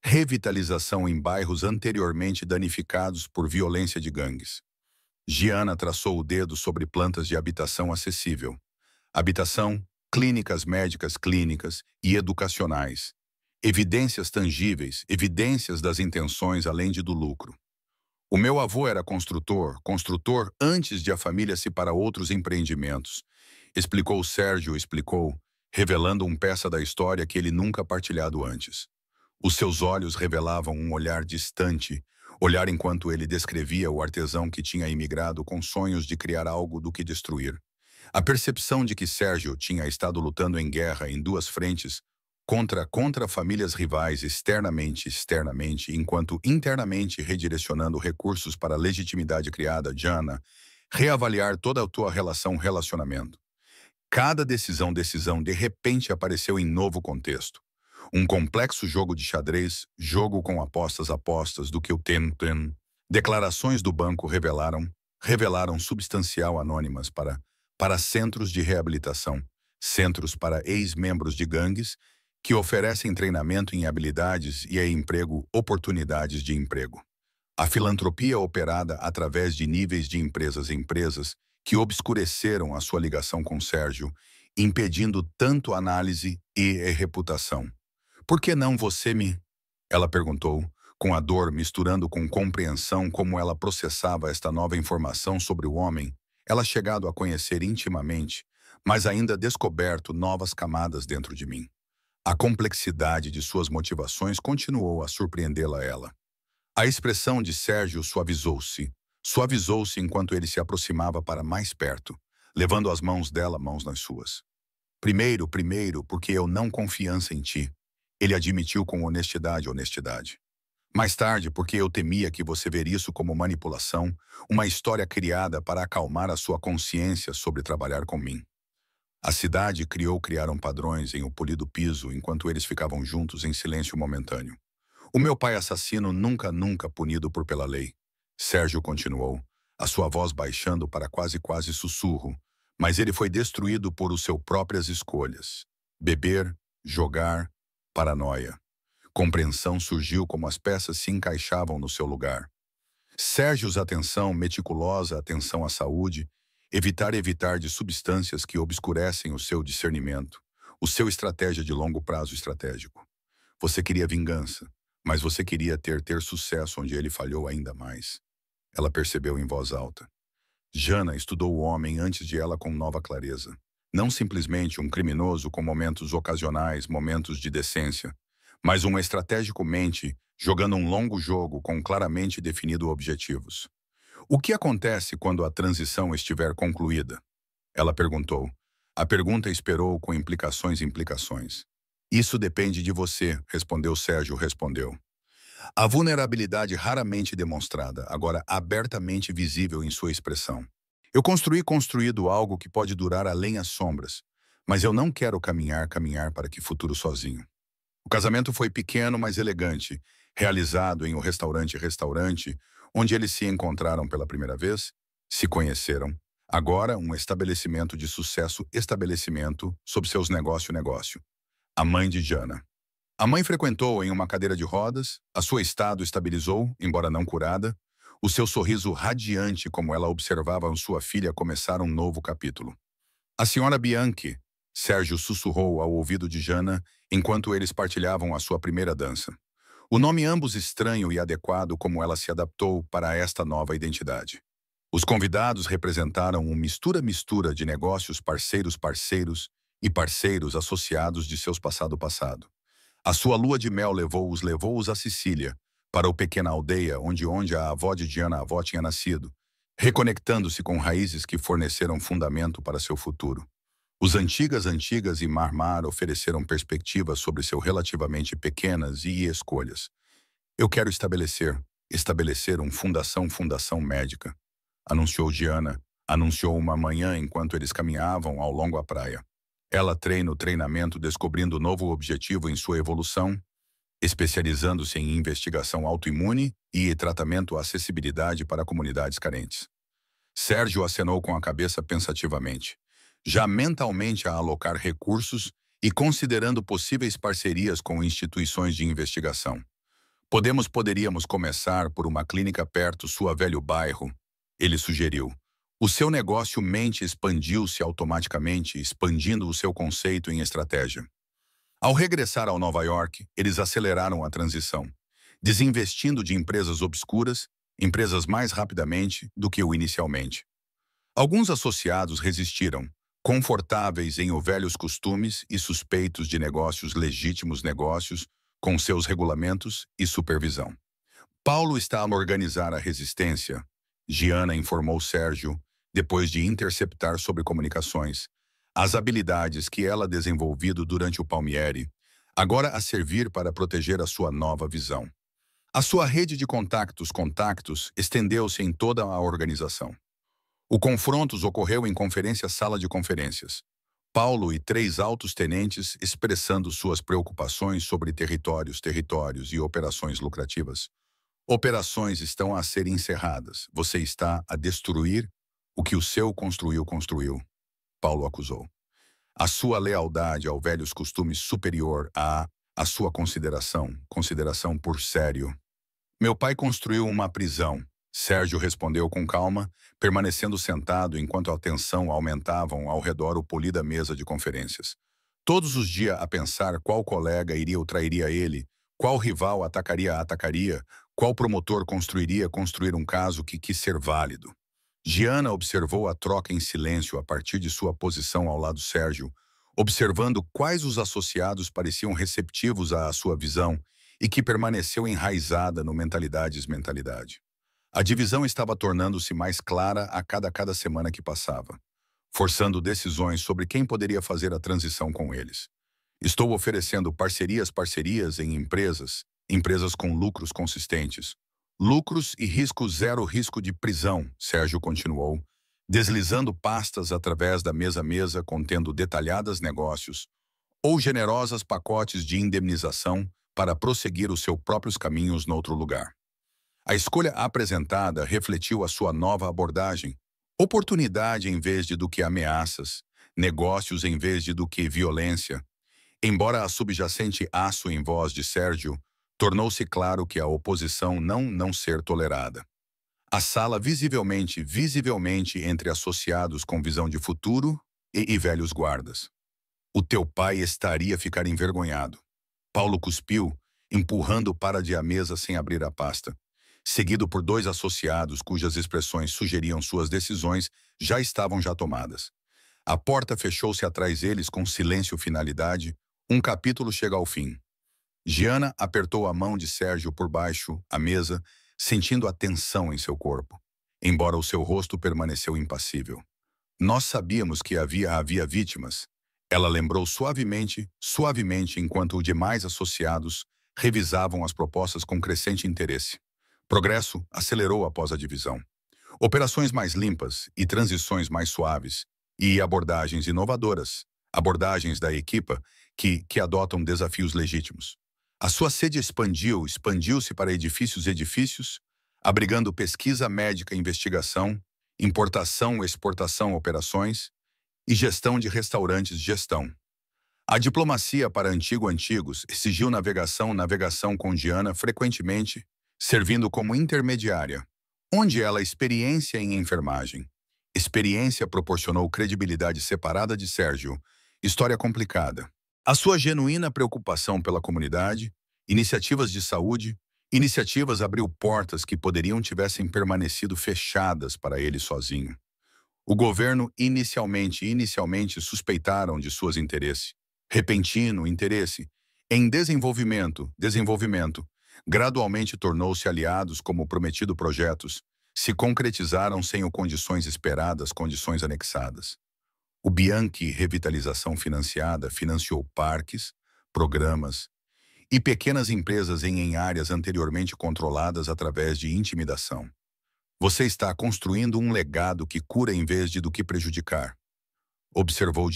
Revitalização em bairros anteriormente danificados por violência de gangues. Giana traçou o dedo sobre plantas de habitação acessível. Habitação, clínicas médicas clínicas e educacionais. Evidências tangíveis, evidências das intenções além de do lucro. O meu avô era construtor antes de a família se para outros empreendimentos. Explicou Sérgio, explicou, revelando um peça da história que ele nunca partilhado antes. Os seus olhos revelavam um olhar distante, olhar enquanto ele descrevia o artesão que tinha imigrado com sonhos de criar algo do que destruir. A percepção de que Sérgio tinha estado lutando em guerra em duas frentes, contra famílias rivais externamente, enquanto internamente redirecionando recursos para a legitimidade criada, Jana, reavaliar toda a tua relacionamento. Cada decisão, de repente apareceu em novo contexto. Um complexo jogo de xadrez, jogo com apostas do que o ten. Declarações do banco revelaram substancial anônimas para centros de reabilitação, centros para ex-membros de gangues que oferecem treinamento em habilidades e oportunidades de emprego. A filantropia operada através de níveis de empresas que obscureceram a sua ligação com Sérgio, impedindo tanto análise e reputação. Por que não você me? Ela perguntou, com a dor misturando com compreensão como ela processava esta nova informação sobre o homem, ela chegado a conhecer intimamente, mas ainda descoberto novas camadas dentro de mim. A complexidade de suas motivações continuou a surpreendê-la ela. A expressão de Sérgio suavizou-se enquanto ele se aproximava para mais perto, levando as mãos dela mãos nas suas. Primeiro, porque eu não confiança em ti. Ele admitiu com honestidade. Mais tarde, porque eu temia que você ver isso como manipulação, uma história criada para acalmar a sua consciência sobre trabalhar com mim. A cidade criaram padrões em o polido piso enquanto eles ficavam juntos em silêncio momentâneo. O meu pai assassino nunca punido pela lei. Sérgio continuou, a sua voz baixando para quase sussurro, mas ele foi destruído por suas próprias escolhas. Beber, jogar, paranoia. Compreensão surgiu como as peças se encaixavam no seu lugar. Sérgio's atenção, meticulosa atenção à saúde, evitar de substâncias que obscurecem o seu discernimento, o seu estratégia de longo prazo estratégico. Você queria vingança, mas você queria ter sucesso onde ele falhou ainda mais. Ela percebeu em voz alta. Jana estudou o homem antes de ela com nova clareza. Não simplesmente um criminoso com momentos ocasionais, momentos de decência, mas um estratégico mente jogando um longo jogo com claramente definidos objetivos. O que acontece quando a transição estiver concluída? Ela perguntou. A pergunta esperou com implicações. Isso depende de você, respondeu Sérgio. A vulnerabilidade raramente demonstrada, agora abertamente visível em sua expressão. Eu construído algo que pode durar além as sombras, mas eu não quero caminhar para que futuro sozinho. O casamento foi pequeno, mas elegante, realizado em um restaurante, onde eles se encontraram pela primeira vez, se conheceram. Agora, um estabelecimento de sucesso, sob seus negócio. A mãe de Jana. A mãe frequentou em uma cadeira de rodas, a sua estado estabilizou, embora não curada, o seu sorriso radiante como ela observava sua filha começar um novo capítulo. A senhora Bianchi, Sérgio sussurrou ao ouvido de Jana enquanto eles partilhavam a sua primeira dança. O nome ambos estranho e adequado como ela se adaptou para esta nova identidade. Os convidados representaram uma mistura de negócios parceiros e parceiros associados de seus passado. A sua lua de mel levou-os a Sicília, para a pequena aldeia onde a avó de Diana avó tinha nascido, reconectando-se com raízes que forneceram fundamento para seu futuro. Os antigas e Marmar ofereceram perspectivas sobre seu relativamente pequenas e escolhas. Eu quero estabelecer fundação médica, anunciou Diana, anunciou uma manhã enquanto eles caminhavam ao longo da praia. Ela treinamento descobrindo novo objetivo em sua evolução, especializando-se em investigação autoimune e tratamento acessibilidade para comunidades carentes. Sérgio acenou com a cabeça pensativamente, já mentalmente a alocar recursos e considerando possíveis parcerias com instituições de investigação. Poderíamos começar por uma clínica perto sua velho bairro, Ele sugeriu. O seu negócio mente expandiu-se automaticamente, expandindo o seu conceito em estratégia. Ao regressar ao Nova York, eles aceleraram a transição, desinvestindo de empresas obscuras, empresas mais rapidamente do que o inicialmente. Alguns associados resistiram, confortáveis em velhos costumes e suspeitos de negócios legítimos negócios, com seus regulamentos e supervisão. Paulo está a organizar a resistência, Giana informou Sérgio, depois de interceptar sobre comunicações, as habilidades que ela desenvolvido durante o Palmieri, agora a servir para proteger a sua nova visão. A sua rede de contactos estendeu-se em toda a organização. O confrontos ocorreu em sala de conferências. Paulo e 3 altos tenentes expressando suas preocupações sobre territórios e operações lucrativas. Operações estão a ser encerradas. Você está a destruir o que o seu construiu. Paulo acusou. A sua lealdade ao velhos costumes superior à sua consideração por sério. Meu pai construiu uma prisão. Sérgio respondeu com calma, permanecendo sentado enquanto a tensão aumentavam ao redor o polida mesa de conferências. Todos os dias a pensar qual colega iria ou trairia ele, qual rival atacaria, qual promotor construir um caso que quis ser válido. Giana observou a troca em silêncio a partir de sua posição ao lado de Sérgio, observando quais os associados pareciam receptivos à sua visão e que permaneceu enraizada no mentalidade. A divisão estava tornando-se mais clara a cada semana que passava, forçando decisões sobre quem poderia fazer a transição com eles. Estou oferecendo parcerias em empresas com lucros consistentes. Lucros e zero risco de prisão, Sérgio continuou, deslizando pastas através da mesa contendo detalhadas negócios ou generosas pacotes de indemnização para prosseguir os seus próprios caminhos noutro lugar. A escolha apresentada refletiu a sua nova abordagem, oportunidade em vez de do que ameaças, negócios em vez de do que violência. Embora a subjacente aço em voz de Sérgio, tornou-se claro que a oposição não ser tolerada. A sala visivelmente entre associados com visão de futuro e velhos guardas. O teu pai estaria a ficar envergonhado. Paulo cuspiu, empurrando para de a mesa sem abrir a pasta, seguido por 2 associados cujas expressões sugeriam suas decisões já estavam tomadas. A porta fechou-se atrás deles com silêncio finalidade, um capítulo chega ao fim. Giana apertou a mão de Sérgio por baixo a mesa, sentindo a tensão em seu corpo, embora o seu rosto permaneceu impassível. Nós sabíamos que havia vítimas. Ela lembrou suavemente, enquanto os demais associados revisavam as propostas com crescente interesse. Progresso acelerou após a divisão. Operações mais limpas e transições mais suaves, e abordagens inovadoras, abordagens da equipa que adotam desafios legítimos. A sua sede expandiu-se para edifícios, abrigando pesquisa médica e investigação, importação, exportação, operações e gestão de restaurantes. A diplomacia para antigos exigiu navegação com Giana frequentemente, servindo como intermediária, onde ela experiência em enfermagem. Experiência proporcionou credibilidade separada de Sérgio, história complicada. A sua genuína preocupação pela comunidade, iniciativas de saúde, iniciativas abriu portas que tivessem permanecido fechadas para ele sozinho. O governo inicialmente suspeitaram de seus interesses. Repentino interesse em desenvolvimento, gradualmente tornou-se aliados como prometido projetos, se concretizaram sem condições esperadas, condições anexadas. O Bianchi Revitalização financiou parques, programas e pequenas empresas em áreas anteriormente controladas através de intimidação. Você está construindo um legado que cura em vez de do que prejudicar. Observou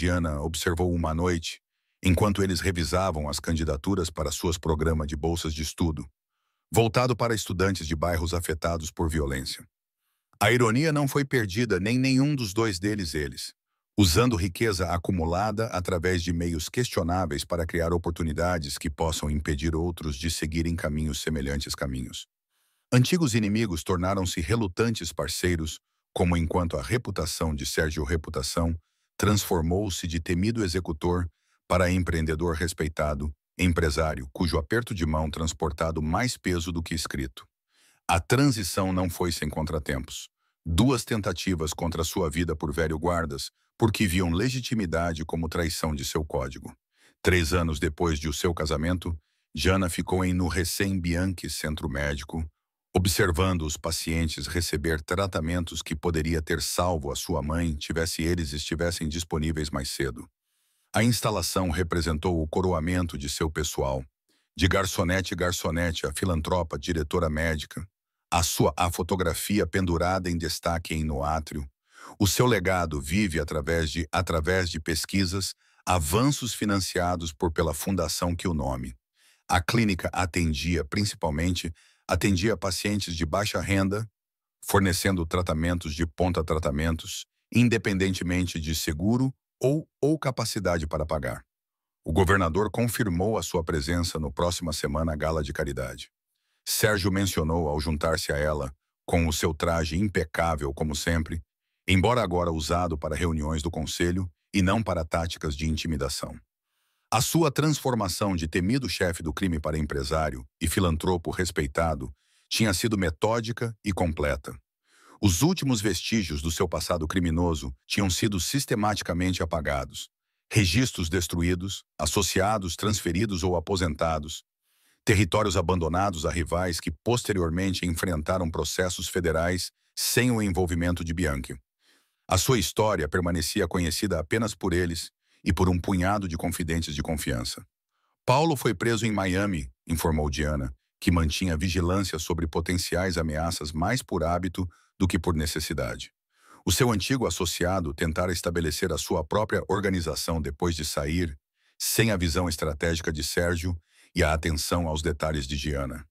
uma noite, enquanto eles revisavam as candidaturas para seus programas de bolsas de estudo, voltado para estudantes de bairros afetados por violência. A ironia não foi perdida nem nenhum dos 2 deles, usando riqueza acumulada através de meios questionáveis para criar oportunidades que possam impedir outros de seguirem semelhantes caminhos. Antigos inimigos tornaram-se relutantes parceiros, como enquanto a reputação de Sérgio Reputação transformou-se de temido executor para empreendedor respeitado, empresário cujo aperto de mão transportado mais peso do que escrito. A transição não foi sem contratempos. Duas tentativas contra sua vida por velho guardas, porque viam legitimidade como traição de seu código. 3 anos depois de o seu casamento, Jana ficou em no recém-Bianchi Centro Médico, observando os pacientes receber tratamentos que poderia ter salvo a sua mãe tivesse eles estivessem disponíveis mais cedo. A instalação representou o coroamento de seu pessoal, de garçonete a filantropa diretora médica, a fotografia pendurada em destaque no átrio. O seu legado vive através de pesquisas, avanços financiados pela fundação que o nome. A clínica atendia pacientes de baixa renda, fornecendo tratamentos de ponta tratamentos, independentemente de seguro ou capacidade para pagar. O governador confirmou a sua presença no próxima semana à gala de caridade. Sérgio mencionou ao juntar-se a ela, com o seu traje impecável como sempre, embora agora usado para reuniões do conselho e não para táticas de intimidação. A sua transformação de temido chefe do crime para empresário e filantropo respeitado tinha sido metódica e completa. Os últimos vestígios do seu passado criminoso tinham sido sistematicamente apagados. Registros destruídos, associados transferidos ou aposentados, territórios abandonados a rivais que posteriormente enfrentaram processos federais sem o envolvimento de Bianchi. A sua história permanecia conhecida apenas por eles e por um punhado de confidentes de confiança. Paulo foi preso em Miami, informou Diana, que mantinha vigilância sobre potenciais ameaças mais por hábito do que por necessidade. O seu antigo associado tentara estabelecer a sua própria organização depois de sair, sem a visão estratégica de Sérgio e a atenção aos detalhes de Diana.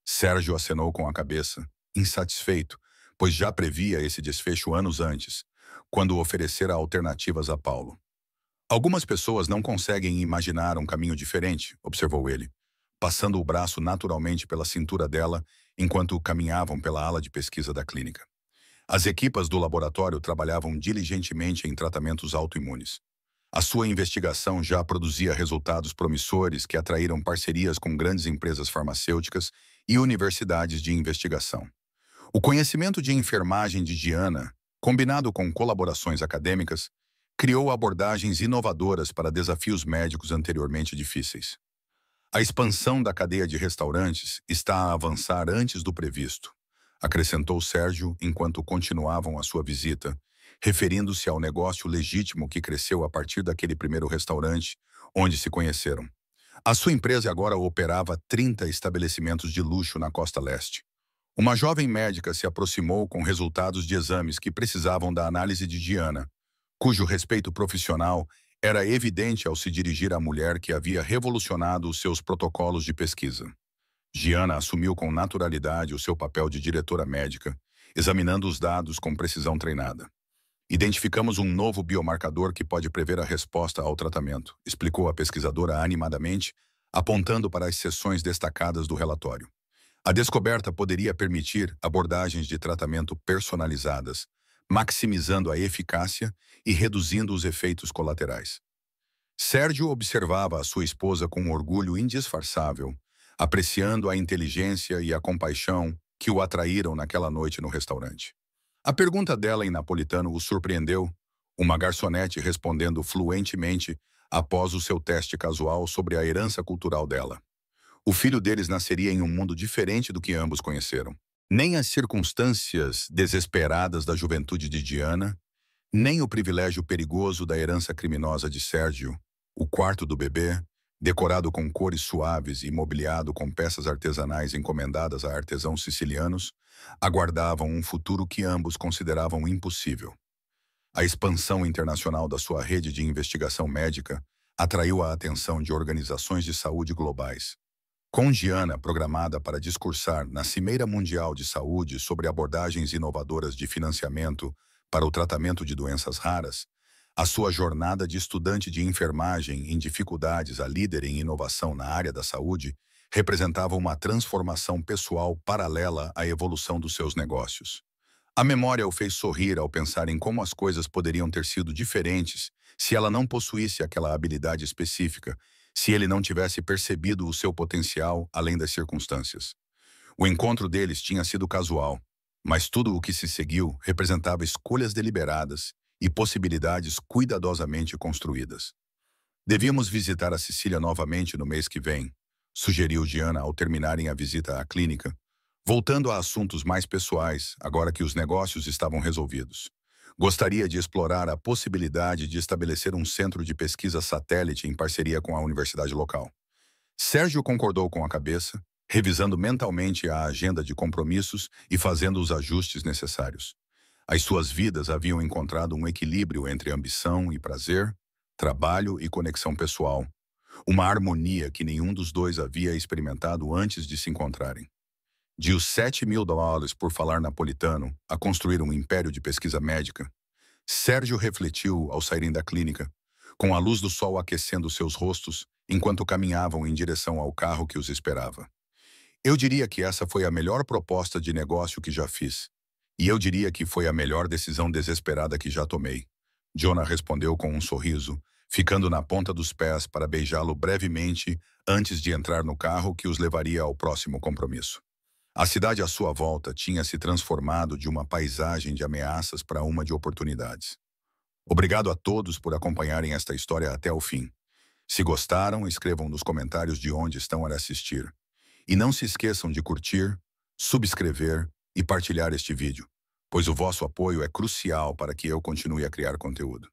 Sérgio acenou com a cabeça, insatisfeito, pois já previa esse desfecho anos antes, quando oferecera alternativas a Paulo. Algumas pessoas não conseguem imaginar um caminho diferente, observou ele, passando o braço naturalmente pela cintura dela enquanto caminhavam pela ala de pesquisa da clínica. As equipas do laboratório trabalhavam diligentemente em tratamentos autoimunes. A sua investigação já produzia resultados promissores que atraíram parcerias com grandes empresas farmacêuticas e universidades de investigação. O conhecimento de enfermagem de Diana, combinado com colaborações acadêmicas, criou abordagens inovadoras para desafios médicos anteriormente difíceis. A expansão da cadeia de restaurantes está a avançar antes do previsto, acrescentou Sérgio enquanto continuavam a sua visita, referindo-se ao negócio legítimo que cresceu a partir daquele primeiro restaurante onde se conheceram. A sua empresa agora operava 30 estabelecimentos de luxo na costa leste. Uma jovem médica se aproximou com resultados de exames que precisavam da análise de Diana, cujo respeito profissional era evidente ao se dirigir à mulher que havia revolucionado os seus protocolos de pesquisa. Diana assumiu com naturalidade o seu papel de diretora médica, examinando os dados com precisão treinada. Identificamos um novo biomarcador que pode prever a resposta ao tratamento, explicou a pesquisadora animadamente, apontando para as seções destacadas do relatório. A descoberta poderia permitir abordagens de tratamento personalizadas, maximizando a eficácia e reduzindo os efeitos colaterais. Sérgio observava a sua esposa com um orgulho indisfarçável, apreciando a inteligência e a compaixão que o atraíram naquela noite no restaurante. A pergunta dela em napolitano o surpreendeu, uma garçonete respondendo fluentemente após o seu teste casual sobre a herança cultural dela. O filho deles nasceria em um mundo diferente do que ambos conheceram. Nem as circunstâncias desesperadas da juventude de Diana, nem o privilégio perigoso da herança criminosa de Sérgio, o quarto do bebê, decorado com cores suaves e mobiliado com peças artesanais encomendadas a artesãos sicilianos, aguardavam um futuro que ambos consideravam impossível. A expansão internacional da sua rede de investigação médica atraiu a atenção de organizações de saúde globais. Com Diana programada para discursar na Cimeira Mundial de Saúde sobre abordagens inovadoras de financiamento para o tratamento de doenças raras, a sua jornada de estudante de enfermagem em dificuldades a líder em inovação na área da saúde representava uma transformação pessoal paralela à evolução dos seus negócios. A memória o fez sorrir ao pensar em como as coisas poderiam ter sido diferentes se ela não possuísse aquela habilidade específica, se ele não tivesse percebido o seu potencial além das circunstâncias. O encontro deles tinha sido casual, mas tudo o que se seguiu representava escolhas deliberadas e possibilidades cuidadosamente construídas. Devíamos visitar a Sicília novamente no mês que vem, sugeriu Gianna ao terminarem a visita à clínica, voltando a assuntos mais pessoais, agora que os negócios estavam resolvidos. Gostaria de explorar a possibilidade de estabelecer um centro de pesquisa satélite em parceria com a universidade local. Sérgio concordou com a cabeça, revisando mentalmente a agenda de compromissos e fazendo os ajustes necessários. As suas vidas haviam encontrado um equilíbrio entre ambição e prazer, trabalho e conexão pessoal, uma harmonia que nenhum dos dois havia experimentado antes de se encontrarem. De os US$ 7.000 por falar napolitano a construir um império de pesquisa médica, Sérgio refletiu ao saírem da clínica, com a luz do sol aquecendo seus rostos enquanto caminhavam em direção ao carro que os esperava. Eu diria que essa foi a melhor proposta de negócio que já fiz. E eu diria que foi a melhor decisão desesperada que já tomei. Jonah respondeu com um sorriso, ficando na ponta dos pés para beijá-lo brevemente antes de entrar no carro que os levaria ao próximo compromisso. A cidade à sua volta tinha se transformado de uma paisagem de ameaças para uma de oportunidades. Obrigado a todos por acompanharem esta história até o fim. Se gostaram, escrevam nos comentários de onde estão a assistir. E não se esqueçam de curtir, subscrever e partilhar este vídeo, pois o vosso apoio é crucial para que eu continue a criar conteúdo.